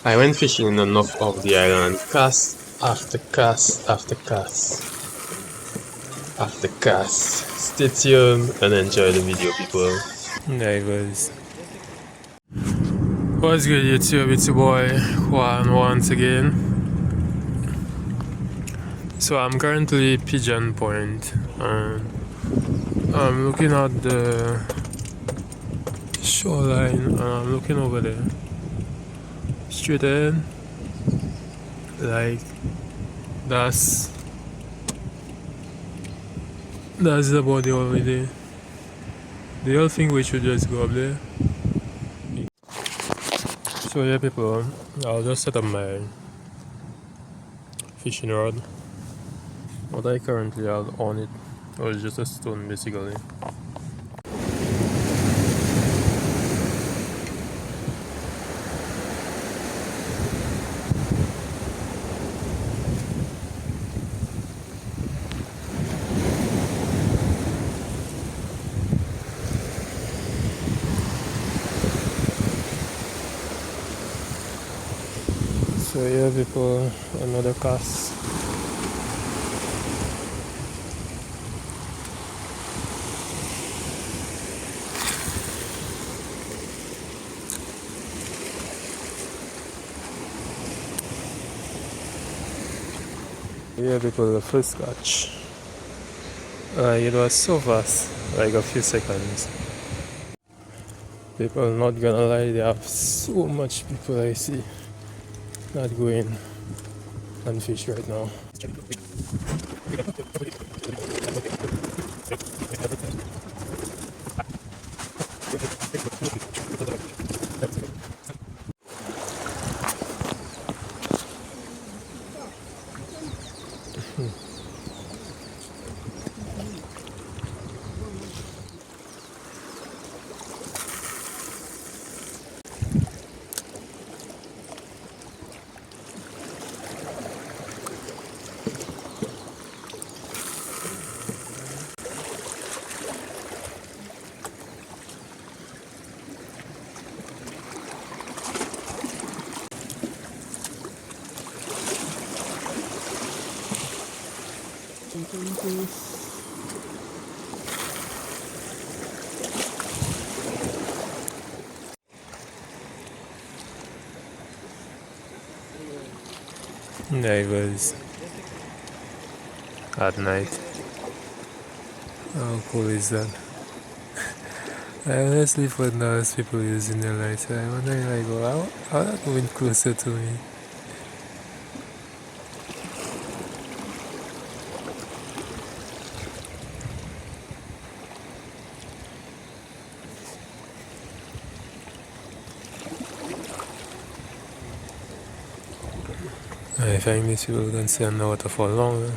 I went fishing in the north of the island, cast after cast after cast after cast. Stay tuned and enjoy the video, people. There it goes. What's good, YouTube? It's your boy Juan once again. So I'm currently Pigeon Point and I'm looking at the shoreline and I'm looking over there straight ahead, like that's the body already. Do you all think we should just go up there? So yeah, people, I'll just set up my fishing rod. What I currently have on it was just a stone, basically. So yeah, people, another cast. Yeah, people, the first catch. It was so fast, like a few seconds. People, not gonna lie, they have so much people I see not going and fish right now. There it was at night. How cool is that? I honestly thought those people using their lights. I wonder, like, how that moving closer to me. I think these people can stay underwater for longer.